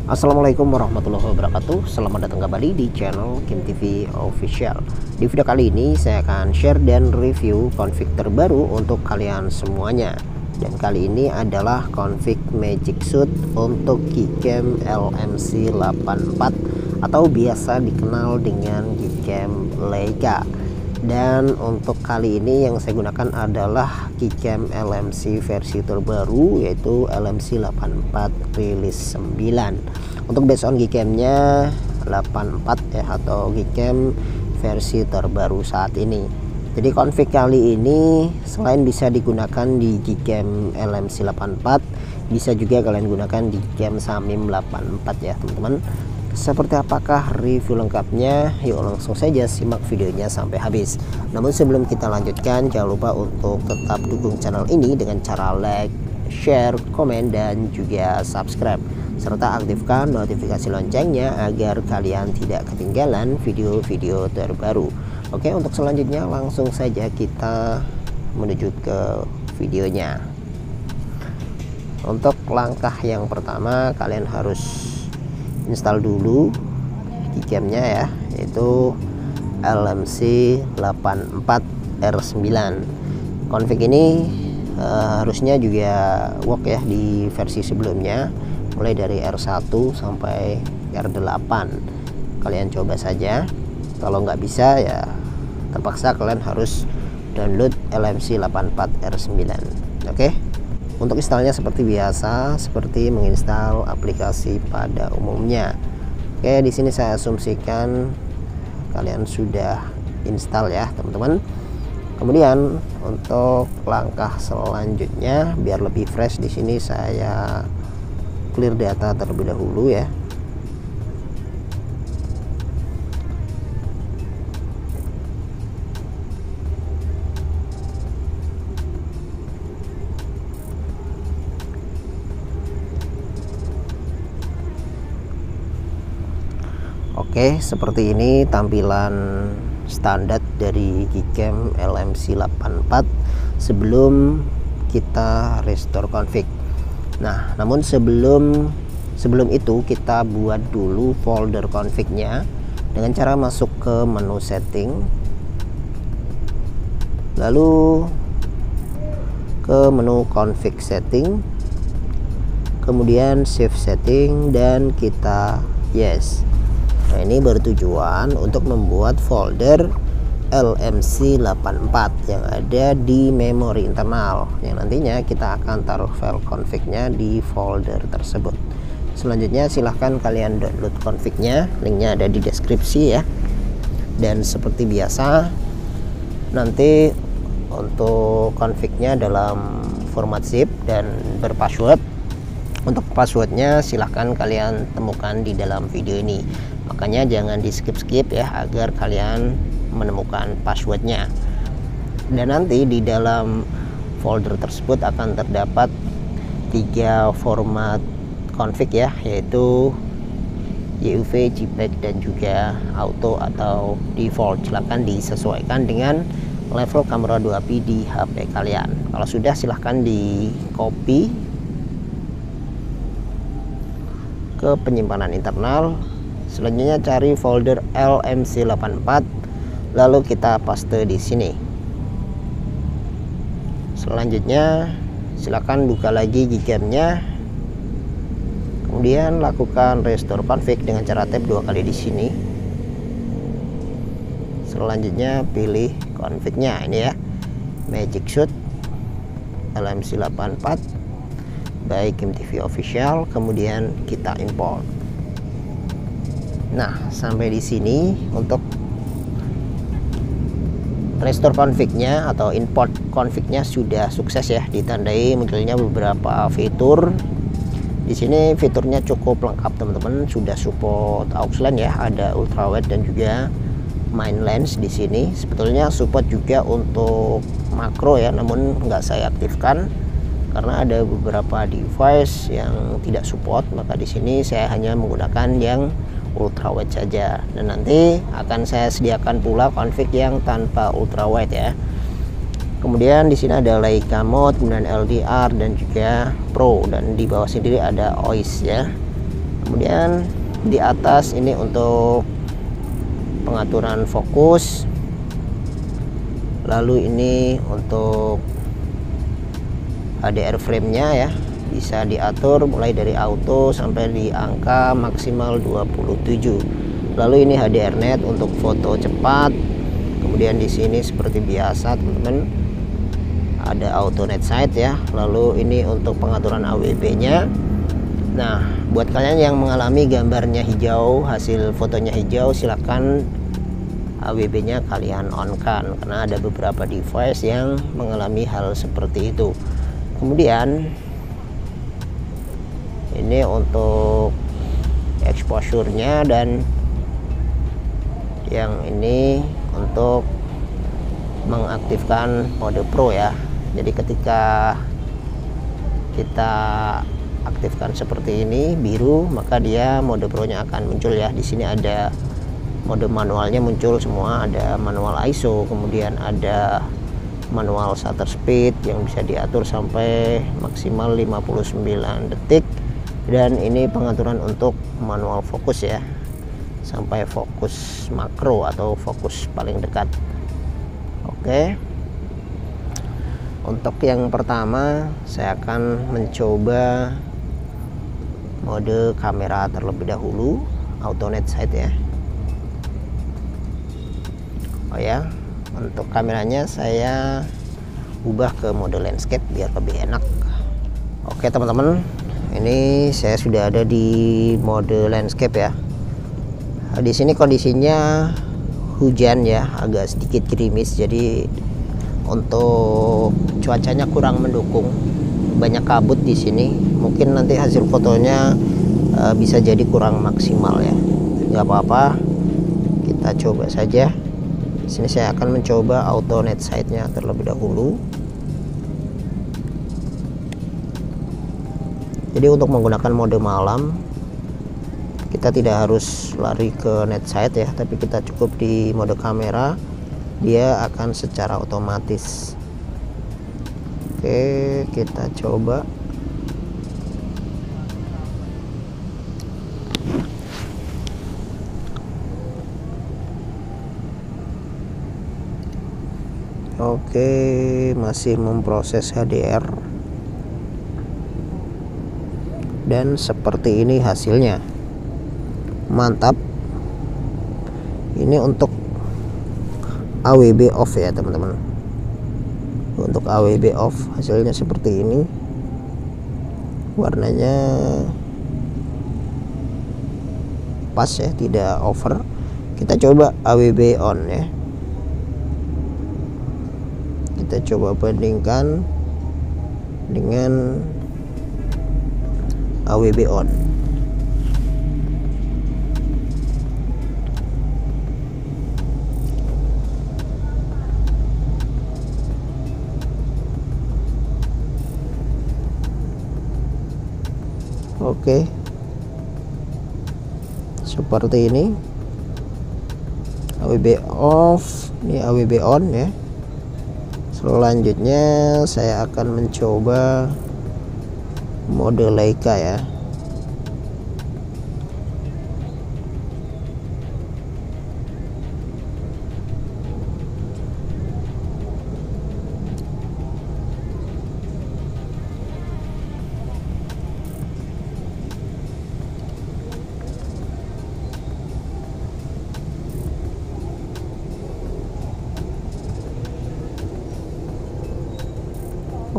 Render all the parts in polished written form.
Assalamualaikum warahmatullahi wabarakatuh. Selamat datang kembali di channel Kim TV Official. Di video kali ini saya akan share dan review config terbaru untuk kalian semuanya. Dan kali ini adalah config Magic Suit untuk Gcam LMC84 atau biasa dikenal dengan Gcam Leica. Dan untuk kali ini yang saya gunakan adalah Gcam LMC versi terbaru, yaitu LMC84 Release 9. Untuk base on Gcam-nya 84 ya, atau Gcam versi terbaru saat ini. Jadi config kali ini selain bisa digunakan di Gcam LMC84, bisa juga kalian gunakan di Gcam Samim 84 ya teman-teman. Seperti apakah review lengkapnya? Yuk langsung saja simak videonya sampai habis. Namun sebelum kita lanjutkan, jangan lupa untuk tetap dukung channel ini dengan cara like, share, komen, dan juga subscribe, serta aktifkan notifikasi loncengnya agar kalian tidak ketinggalan video-video terbaru. Oke, untuk selanjutnya langsung saja kita menuju ke videonya. Untuk langkah yang pertama, kalian harus install dulu Gcam-nya ya, yaitu LMC84R9. Config ini harusnya juga work ya di versi sebelumnya, mulai dari R1 sampai R8. Kalian coba saja, kalau nggak bisa ya terpaksa kalian harus download LMC84R9. Oke. Untuk installnya seperti biasa, seperti menginstal aplikasi pada umumnya. Oke, di sini saya asumsikan kalian sudah install ya, teman-teman. Kemudian untuk langkah selanjutnya, biar lebih fresh, di sini saya clear data terlebih dahulu ya. Oke, seperti ini tampilan standar dari Gcam LMC84 sebelum kita restore config. Nah, namun sebelum itu kita buat dulu folder config-nya dengan cara masuk ke menu setting, lalu ke menu config setting, kemudian save setting, dan kita yes. Nah, ini bertujuan untuk membuat folder LMC84 yang ada di memori internal, yang nantinya kita akan taruh file config-nya di folder tersebut. Selanjutnya silahkan kalian download config-nya, linknya ada di deskripsi ya. Dan seperti biasa, nanti untuk config-nya dalam format zip dan berpassword. Untuk passwordnya silahkan kalian temukan di dalam video ini, makanya jangan di skip ya agar kalian menemukan passwordnya. Dan nanti di dalam folder tersebut akan terdapat 3 format config ya, yaitu YUV, JPEG, dan juga auto atau default. Silahkan disesuaikan dengan level kamera 2p di HP kalian. Kalau sudah, silahkan di copy ke penyimpanan internal. Selanjutnya cari folder LMC84, lalu kita paste di sini. Selanjutnya silakan buka lagi Gcam-nya, kemudian lakukan restore config dengan cara tap 2 kali di sini. Selanjutnya pilih config-nya, ini ya, Magic Suit LMC84 by Kim TV Official, kemudian kita import. Nah, sampai di sini untuk restore config-nya atau import config-nya sudah sukses ya, ditandai munculnya beberapa fitur. Di sini fiturnya cukup lengkap teman-teman, sudah support aux lens ya, ada ultrawide dan juga main lens di sini. Sebetulnya support juga untuk makro ya, namun nggak saya aktifkan karena ada beberapa device yang tidak support, maka di sini saya hanya menggunakan yang ultrawide saja. Dan nanti akan saya sediakan pula config yang tanpa ultrawide ya. Kemudian di sini ada Leica mode, kemudian LDR dan juga Pro, dan di bawah sendiri ada OIS ya. Kemudian di atas ini untuk pengaturan fokus, lalu ini untuk HDR frame-nya ya, bisa diatur mulai dari auto sampai di angka maksimal 27. Lalu ini HDR net untuk foto cepat. Kemudian di sini seperti biasa teman-teman ada auto net sight ya. Lalu ini untuk pengaturan AWB-nya. Nah, buat kalian yang mengalami gambarnya hijau, hasil fotonya hijau, silakan AWB-nya kalian on-kan, karena ada beberapa device yang mengalami hal seperti itu. Kemudian ini untuk exposure-nya, dan yang ini untuk mengaktifkan mode Pro ya. Jadi ketika kita aktifkan seperti ini biru, maka dia mode Pro-nya akan muncul ya. Di sini ada mode manualnya muncul semua, ada manual ISO, kemudian ada manual shutter speed yang bisa diatur sampai maksimal 59 detik, dan ini pengaturan untuk manual fokus ya, sampai fokus makro atau fokus paling dekat. Oke, untuk yang pertama saya akan mencoba mode kamera terlebih dahulu, auto net sight ya. Oh ya, untuk kameranya saya ubah ke mode landscape biar lebih enak. Oke teman-teman, ini saya sudah ada di mode landscape ya. Di sini kondisinya hujan ya, agak sedikit gerimis, jadi untuk cuacanya kurang mendukung, banyak kabut di sini. Mungkin nanti hasil fotonya bisa jadi kurang maksimal ya. Nggak apa-apa, kita coba saja. Di sini saya akan mencoba auto net sight-nya terlebih dahulu. Jadi untuk menggunakan mode malam, kita tidak harus lari ke net sight ya, tapi kita cukup di mode kamera, dia akan secara otomatis. Oke, kita coba. Oke, masih memproses HDR, dan seperti ini hasilnya. Mantap. Ini untuk AWB off ya teman-teman. Untuk AWB off hasilnya seperti ini, warnanya pas ya, tidak over. Kita coba AWB on ya. Kita coba bandingkan dengan AWB on. Oke, seperti ini. AWB off, ini AWB on ya. Selanjutnya saya akan mencoba mode Leica ya.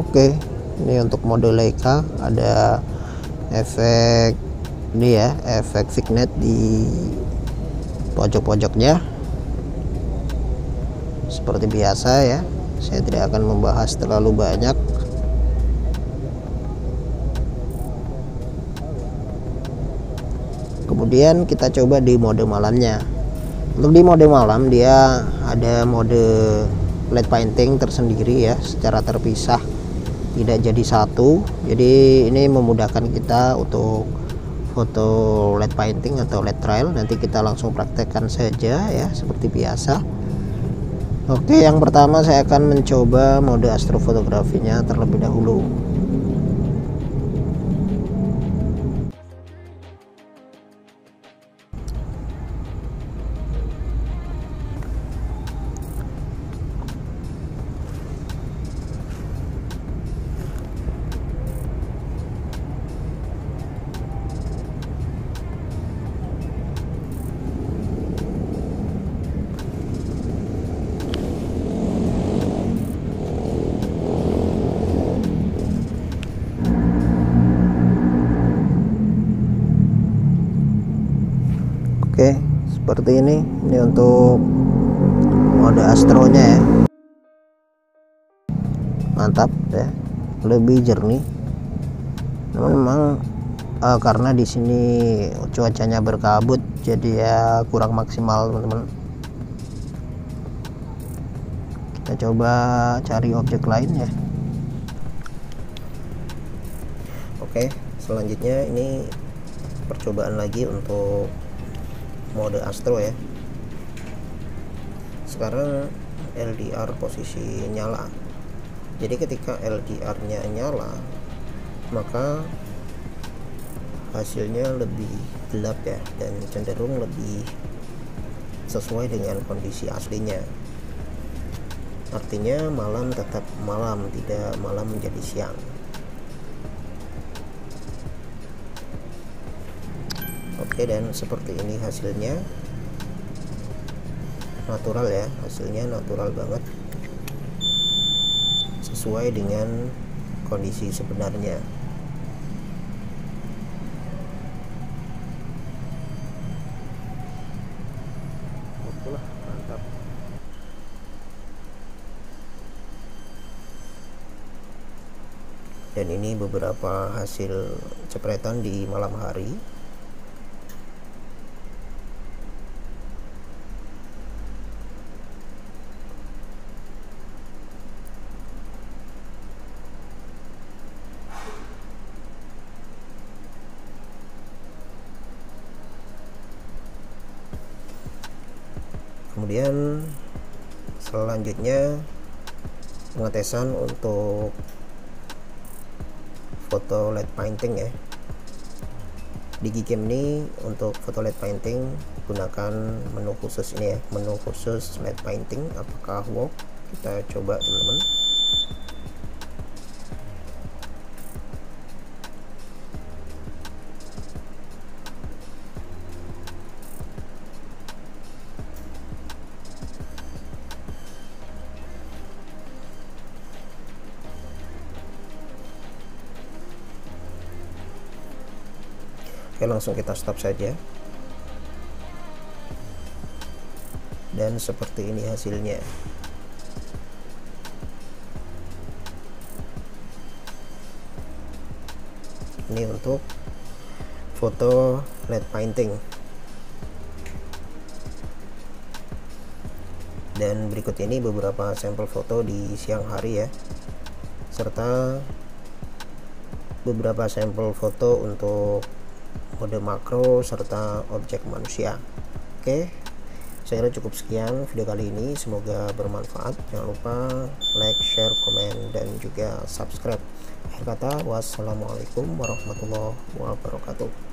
Oke, ini untuk mode Leica ada efek ini ya, efek vignette di pojok-pojoknya. Seperti biasa ya, saya tidak akan membahas terlalu banyak. Kemudian kita coba di mode malamnya. Untuk di mode malam dia ada mode LED painting tersendiri ya, secara terpisah, tidak jadi satu. Jadi ini memudahkan kita untuk foto LED painting atau LED trail. Nanti kita langsung praktekkan saja ya, seperti biasa. Oke, yang pertama saya akan mencoba mode astrofotografinya terlebih dahulu. Oke, seperti ini untuk mode astronya ya, mantap ya, lebih jernih. Namun memang karena di sini cuacanya berkabut, jadi ya kurang maksimal teman-teman. Kita coba cari objek lain ya. Oke, selanjutnya ini percobaan lagi untuk mode astro ya. Sekarang LDR posisi nyala, jadi ketika LDR nya nyala maka hasilnya lebih gelap ya, dan cenderung lebih sesuai dengan kondisi aslinya. Artinya malam tetap malam, tidak malam menjadi siang. Oke, dan seperti ini hasilnya, natural ya, hasilnya natural banget, sesuai dengan kondisi sebenarnya. Okelah, mantap. Dan ini beberapa hasil cepretan di malam hari. Kemudian selanjutnya pengetesan untuk foto LED painting ya. Di Gcam ini untuk foto LED painting gunakan menu khusus ini ya, menu khusus LED painting. Apakah work? Kita coba teman-teman. Oke, langsung kita stop saja. Dan seperti ini hasilnya. Ini untuk foto LED painting. Dan berikut ini beberapa sampel foto di siang hari ya, serta beberapa sampel foto untuk mode makro serta objek manusia. Oke, saya kira cukup sekian video kali ini, semoga bermanfaat. Jangan lupa like, share, komen, dan juga subscribe. Akhir kata, wassalamualaikum warahmatullahi wabarakatuh.